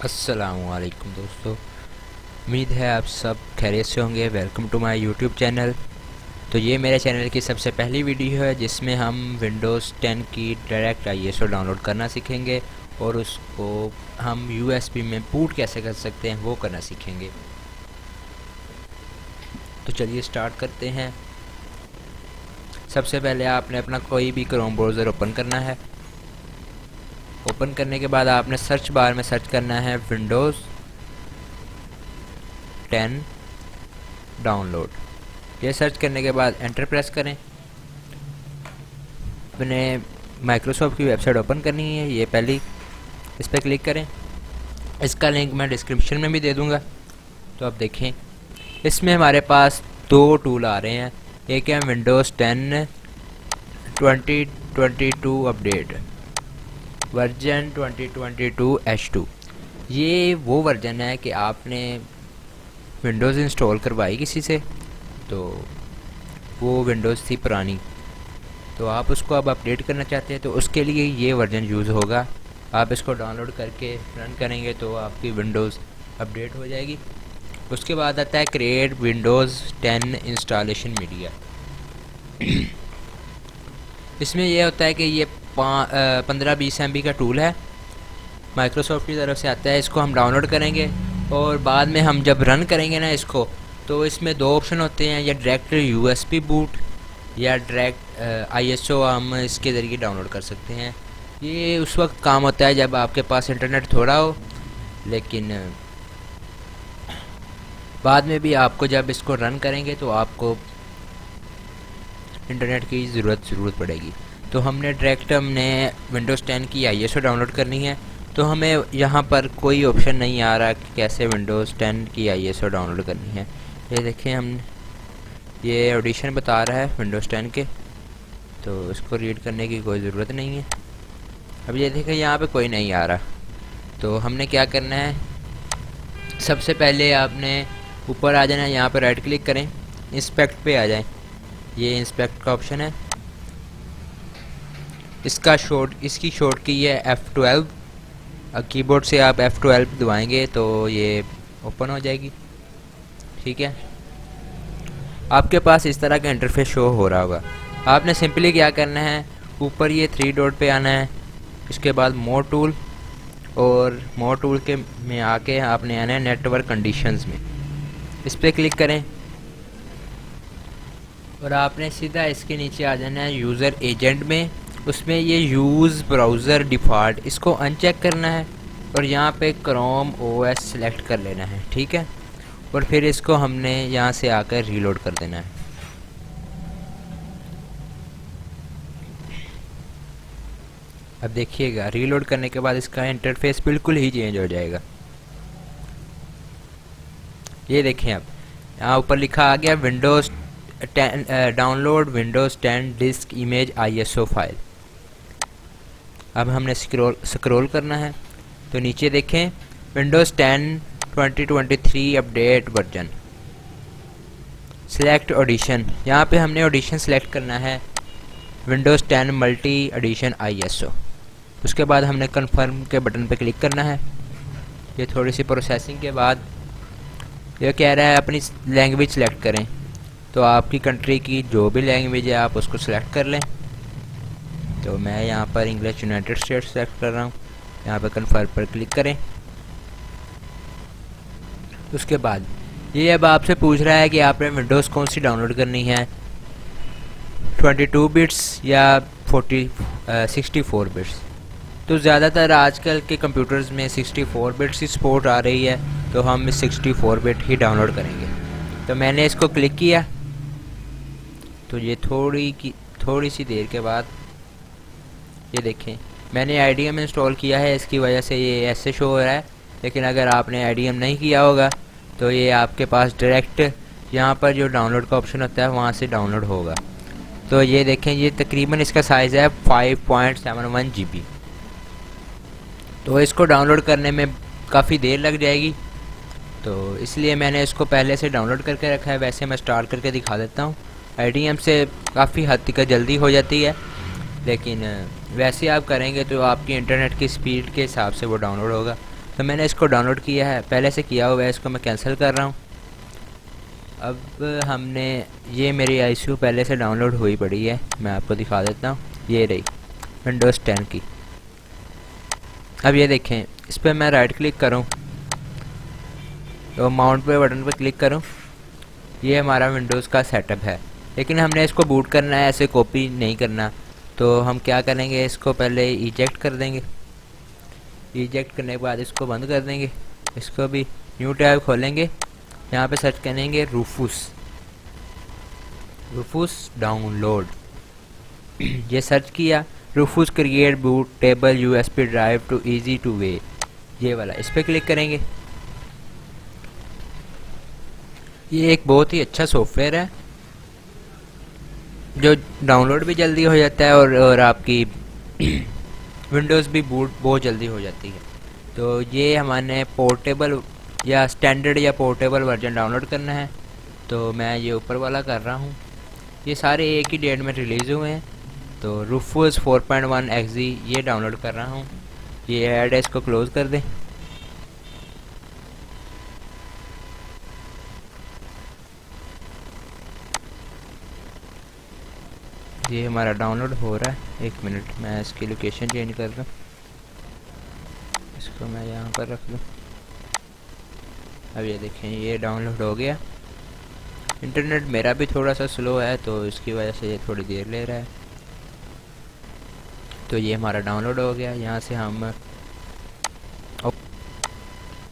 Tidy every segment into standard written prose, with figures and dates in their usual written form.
अस्सलामुअलैकुम दोस्तों, उम्मीद है आप सब खैरियत से होंगे। Welcome to my YouTube channel. तो ये मेरे चैनल की सबसे पहली वीडियो है जिसमें हम विंडोज़ 10 की डायरेक्ट आईएसओ डाउनलोड करना सीखेंगे और उसको हम यूएसबी में बूट कैसे कर सकते हैं वो करना सीखेंगे। तो चलिए स्टार्ट करते हैं। सबसे पहले आपने अपना कोई भी क्रोम ब्राउज़र ओपन करना है। ओपन करने के बाद आपने सर्च बार में सर्च करना है विंडोज़ 10 डाउनलोड। ये सर्च करने के बाद एंटर प्रेस करें। अपने माइक्रोसॉफ्ट की वेबसाइट ओपन करनी है, ये पहली इस पर क्लिक करें। इसका लिंक मैं डिस्क्रिप्शन में भी दे दूंगा। तो अब देखें, इसमें हमारे पास दो टूल आ रहे हैं। एक है विंडोज़ 10 2022 अपडेट वर्जन 2022 H2। ये वो वर्जन है कि आपने विंडोज़ इंस्टॉल करवाई किसी से, तो वो विंडोज़ थी पुरानी, तो आप उसको अब अपडेट करना चाहते हैं तो उसके लिए ये वर्जन यूज़ होगा। आप इसको डाउनलोड करके रन करेंगे तो आपकी विंडोज़ अपडेट हो जाएगी। उसके बाद आता है क्रिएट विंडोज़ 10 इंस्टॉलेशन मीडिया। इसमें यह होता है कि ये 15-20 MB का टूल है, माइक्रोसॉफ्ट की तरफ से आता है। इसको हम डाउनलोड करेंगे और बाद में हम जब रन करेंगे ना इसको, तो इसमें दो ऑप्शन होते हैं, या डायरेक्ट यूएसबी बूट या डायरेक्ट आईएसओ हम इसके ज़रिए डाउनलोड कर सकते हैं। ये उस वक्त काम होता है जब आपके पास इंटरनेट थोड़ा हो, लेकिन बाद में भी आपको जब इसको रन करेंगे तो आपको इंटरनेट की ज़रूरत पड़ेगी। तो हमने विंडोज़ 10 की आईएसओ डाउनलोड करनी है, तो हमें यहाँ पर कोई ऑप्शन नहीं आ रहा कि कैसे विंडोज़ 10 की आईएसओ डाउनलोड करनी है। ये देखें, हम ये ऑडिशन बता रहा है विंडोज़ 10 के, तो इसको रीड करने की कोई ज़रूरत नहीं है। अब ये देखें, यहाँ पे कोई नहीं आ रहा। तो हमने क्या करना है, सबसे पहले आपने ऊपर आ जाना है, यहाँ पर राइट क्लिक करें, इंस्पेक्ट पे आ जाएं। ये इंस्पेक्ट का ऑप्शन है, इसकी शॉर्ट की है F12। कीबोर्ड से आप F12 दबाएंगे तो ये ओपन हो जाएगी। ठीक है, आपके पास इस तरह का इंटरफेस शो हो रहा होगा। आपने सिंपली क्या करना है, ऊपर ये 3 डॉट पे आना है, इसके बाद मोर टूल, और मोर टूल के में आके आपने आना है नेटवर्क कंडीशंस में, इस पर क्लिक करें और आपने सीधा इसके नीचे आ जाना है यूज़र एजेंट में। उसमें ये यूज़ ब्राउज़र डिफ़ॉल्ट, इसको अनचेक करना है और यहाँ पे क्रोम OS सेलेक्ट कर लेना है। ठीक है, और फिर इसको हमने यहाँ से आकर रीलोड कर देना है। अब देखिएगा, रीलोड करने के बाद इसका इंटरफेस बिल्कुल ही चेंज हो जाएगा। ये देखें, अब यहाँ ऊपर लिखा आ गया Windows 10 download Windows 10 disc image ISO file. अब हमने स्क्रॉल करना है, तो नीचे देखें Windows 10 2023 update version, select audition. यहाँ पे हमने ऑडिशन सेलेक्ट करना है विंडोज़ 10 मल्टी एडिशन आईएसओ। उसके बाद हमने कन्फर्म के बटन पे क्लिक करना है। ये थोड़ी सी प्रोसेसिंग के बाद ये कह रहा है अपनी लैंग्वेज सेलेक्ट करें, तो आपकी कंट्री की जो भी लैंग्वेज है आप उसको सेलेक्ट कर लें। तो मैं यहाँ पर इंग्लिश यूनाइटेड स्टेट्स सेलेक्ट कर रहा हूँ। यहाँ पर कन्फर्म पर क्लिक करें। उसके बाद ये अब आपसे पूछ रहा है कि आपने विंडोज़ कौन सी डाउनलोड करनी है, 22 बिट्स या 64 बिट्स। तो ज़्यादातर आजकल के कंप्यूटर्स में 64 बिट्स की सपोर्ट आ रही है, तो हम 64 बिट ही डाउनलोड करेंगे। तो मैंने इसको क्लिक किया, तो ये थोड़ी सी देर के बाद ये देखें मैंने IDM इंस्टॉल किया है, इसकी वजह से ये ऐसे शो हो रहा है। लेकिन अगर आपने IDM नहीं किया होगा तो ये आपके पास डायरेक्ट यहाँ पर जो डाउनलोड का ऑप्शन होता है वहाँ से डाउनलोड होगा। तो ये देखें, ये तकरीबन इसका साइज़ है 5.71 GB। तो इसको डाउनलोड करने में काफ़ी देर लग जाएगी, तो इसलिए मैंने इसको पहले से डाउनलोड करके रखा है। वैसे मैं स्टार्ट करके दिखा देता हूँ। IDM से काफ़ी हद तक जल्दी हो जाती है, लेकिन वैसे आप करेंगे तो आपकी इंटरनेट की स्पीड के हिसाब से वो डाउनलोड होगा। तो मैंने इसको डाउनलोड किया है, पहले से किया हुआ है, इसको मैं कैंसिल कर रहा हूँ। अब हमने ये मेरी आईसीयू पहले से डाउनलोड हुई पड़ी है, मैं आपको दिखा देता हूँ। ये रही विंडोज़ 10 की। अब ये देखें, इस पर मैं राइट क्लिक करूँ तो माउंट पे बटन पर क्लिक करूँ, ये हमारा विंडोज़ का सेटअप है। लेकिन हमने इसको बूट करना है, ऐसे कॉपी नहीं करना। तो हम क्या करेंगे, इसको पहले इजेक्ट कर देंगे। इजेक्ट करने के बाद इसको बंद कर देंगे। इसको भी न्यू टैब खोलेंगे, यहाँ पे सर्च करेंगे रूफूस डाउनलोड। ये सर्च किया, Rufus create bootable USB drive to easy to way, ये वाला, इस पर क्लिक करेंगे। ये एक बहुत ही अच्छा सॉफ्टवेयर है जो डाउनलोड भी जल्दी हो जाता है और आपकी विंडोज़ भी बूट बहुत जल्दी हो जाती है। तो ये हमारे पोर्टेबल या स्टैंडर्ड या पोर्टेबल वर्जन डाउनलोड करना है, तो मैं ये ऊपर वाला कर रहा हूँ। ये सारे एक ही डेट में रिलीज़ हुए हैं। तो रूफूस 4.1 XE ये डाउनलोड कर रहा हूँ। ये ऐड है, इसको क्लोज़ कर दें। ये हमारा डाउनलोड हो रहा है, 1 मिनट, मैं इसकी लोकेशन चेंज कर दूँ, इसको मैं यहाँ पर रख दूँ। अब ये देखें, ये डाउनलोड हो गया। इंटरनेट मेरा भी थोड़ा सा स्लो है, तो इसकी वजह से ये थोड़ी देर ले रहा है। तो ये हमारा डाउनलोड हो गया। यहाँ से हम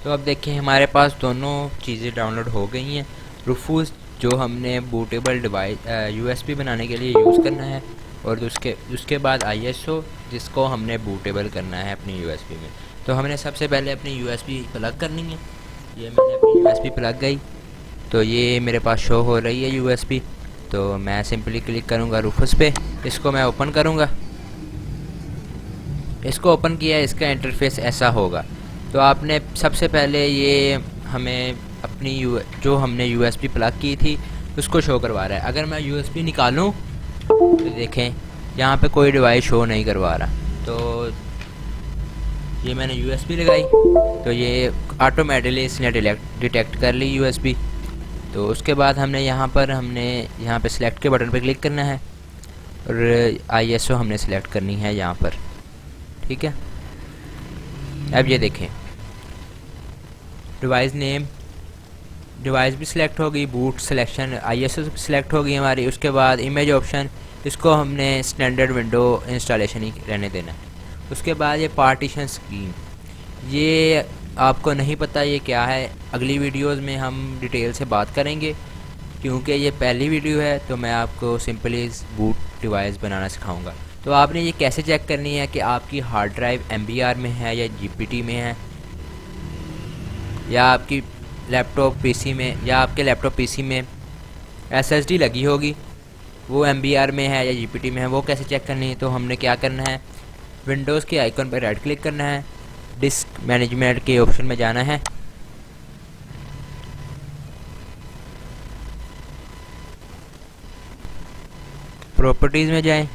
तो अब देखें, हमारे पास दोनों चीज़ें डाउनलोड हो गई हैं। रूफूस जो हमने बूटेबल डिवाइस यूएसबी बनाने के लिए यूज़ करना है, और उसके बाद ISO जिसको हमने बूटेबल करना है अपनी यूएसबी में। तो हमने सबसे पहले अपनी यूएसबी प्लग करनी है। ये मैंने अपनी यूएसबी प्लग गई, तो ये मेरे पास शो हो रही है यूएसबी। तो मैं सिंपली क्लिक करूँगा रूफूस पे, इसको मैं ओपन करूँगा। इसको ओपन किया, इसका इंटरफेस ऐसा होगा। तो आपने सबसे पहले ये हमें अपनी जो हमने यूएसबी प्लग की थी उसको शो करवा रहा है। अगर मैं यूएसबी निकालूं तो देखें यहाँ पे कोई डिवाइस शो नहीं करवा रहा। तो ये मैंने यूएसबी लगाई, तो ये ऑटोमेटिकली इसने डिटेक्ट कर ली यूएसबी। तो उसके बाद हमने यहाँ पे सिलेक्ट के बटन पर क्लिक करना है, और ISO हमने सिलेक्ट करनी है यहाँ पर, ठीक है। अब ये देखें, डिवाइस नेम, डिवाइस भी सिलेक्ट हो गई, बूट सिलेक्शन, ISO सिलेक्ट हो गई हमारी। उसके बाद इमेज ऑप्शन, इसको हमने स्टैंडर्ड विंडो इंस्टॉलेशन ही रहने देना है। उसके बाद ये पार्टीशन स्कीम, ये आपको नहीं पता ये क्या है, अगली वीडियोस में हम डिटेल से बात करेंगे। क्योंकि ये पहली वीडियो है, तो मैं आपको सिंपली बूट डिवाइस बनाना सिखाऊंगा। तो आपने ये कैसे चेक करनी है कि आपकी हार्ड ड्राइव MBR में है या GPT में है, या आपकी लैपटॉप PC में, या आपके लैपटॉप PC में SSD लगी होगी, वो MBR में है या GPT में है, वो कैसे चेक करनी है। तो हमने क्या करना है, विंडोज़ के आइकन पर राइट क्लिक करना है, डिस्क मैनेजमेंट के ऑप्शन में जाना है, प्रॉपर्टीज़ में जाएं,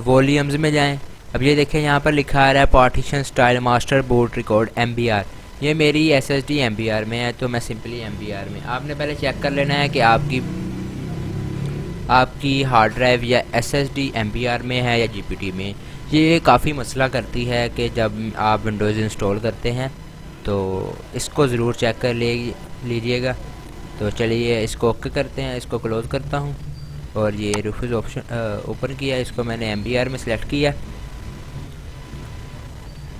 वॉल्यूम्स में जाएं। अब ये देखें, यहाँ पर लिखा आ रहा है partition style master boot record MBR। ये मेरी SSD MBR में है, तो मैं सिंपली MBR में। आपने पहले चेक कर लेना है कि आपकी हार्ड ड्राइव या SSD MBR में है या GPT में। ये काफ़ी मसला करती है कि जब आप विंडोज़ इंस्टॉल करते हैं, तो इसको ज़रूर चेक कर लीजिएगा। तो चलिए इसको ओके करते हैं, इसको क्लोज़ करता हूँ। और ये रूफूस ऑप्शन ओपन किया, इसको मैंने MBR में सिलेक्ट किया।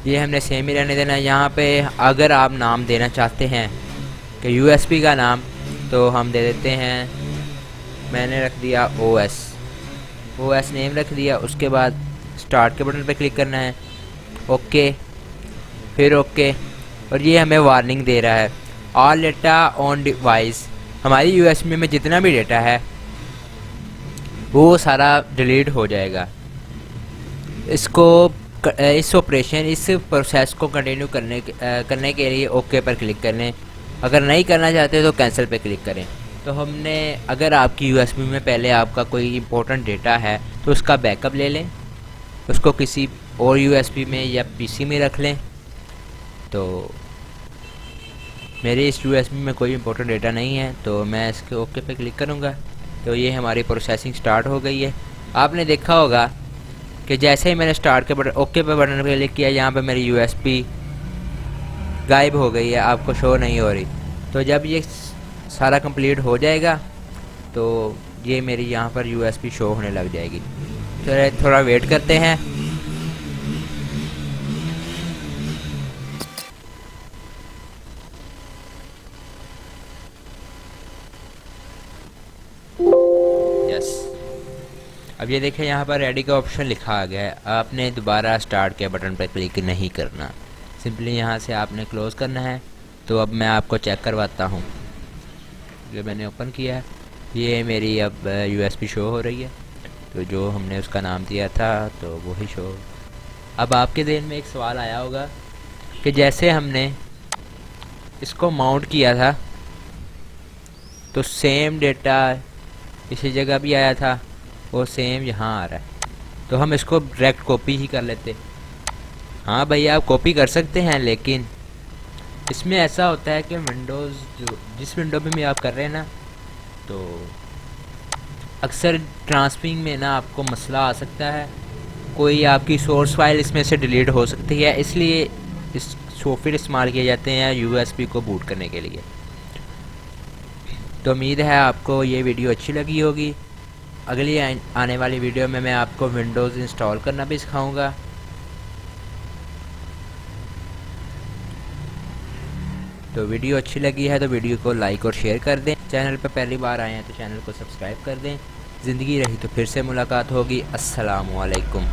ये हमने सेम ही रहने देना है। यहाँ पे अगर आप नाम देना चाहते हैं कि USB का नाम, तो हम दे देते हैं, मैंने रख दिया OS नेम रख दिया। उसके बाद स्टार्ट के बटन पे क्लिक करना है, ओके, फिर ओके। और ये हमें वार्निंग दे रहा है, ऑल डेटा ऑन डिवाइस, हमारी USB में जितना भी डेटा है वो सारा डिलीट हो जाएगा। इस प्रोसेस को कंटिन्यू करने के लिए ओके पर क्लिक करें। अगर नहीं करना चाहते तो कैंसिल पे क्लिक करें। तो हमने, अगर आपकी USB में पहले आपका कोई इंपॉर्टेंट डेटा है तो उसका बैकअप ले लें, उसको किसी और यूएसबी में या पीसी में रख लें। तो मेरे इस यूएसबी में कोई इंपॉर्टेंट डेटा नहीं है, तो मैं इसके ओके पे क्लिक करूँगा। तो ये हमारी प्रोसेसिंग स्टार्ट हो गई है। आपने देखा होगा कि जैसे ही मैंने स्टार्ट के बटन ओके पे बटन पर क्लिक किया, यहाँ पे मेरी यूएसबी गायब हो गई है, आपको शो नहीं हो रही। तो जब ये सारा कंप्लीट हो जाएगा तो ये मेरी यहाँ पर यूएसबी शो होने लग जाएगी। तो थोड़ा वेट करते हैं। यस, अब ये देखें यहाँ पर रेडी का ऑप्शन लिखा आ गया है। आपने दोबारा स्टार्ट के बटन पर क्लिक नहीं करना, सिंपली यहाँ से आपने क्लोज़ करना है। तो अब मैं आपको चेक करवाता हूँ। ये मैंने ओपन किया है, ये मेरी अब यूएसबी शो हो रही है। तो जो हमने उसका नाम दिया था तो वही शो। अब आपके दिल में एक सवाल आया होगा कि जैसे हमने इसको माउंट किया था तो सेम डेटा इसी जगह भी आया था और सेम यहाँ आ रहा है, तो हम इसको डायरेक्ट कॉपी ही कर लेते। हाँ भैया, आप कॉपी कर सकते हैं, लेकिन इसमें ऐसा होता है कि विंडोज़ जो जिस विंडो पे भी आप कर रहे हैं ना, तो अक्सर ट्रांसफरिंग में ना आपको मसला आ सकता है। कोई आपकी सोर्स फाइल इसमें से डिलीट हो सकती है, इसलिए इस सॉफ्टवेयर इस्तेमाल किए जाते हैं यूएसबी को बूट करने के लिए। तो उम्मीद है आपको ये वीडियो अच्छी लगी होगी। अगली आने वाली वीडियो में मैं आपको विंडोज़ इंस्टॉल करना भी सिखाऊंगा। तो वीडियो अच्छी लगी है तो वीडियो को लाइक और शेयर कर दें। चैनल पर पहली बार आए हैं तो चैनल को सब्सक्राइब कर दें। ज़िंदगी रही तो फिर से मुलाकात होगी। अस्सलामु अलैकुम।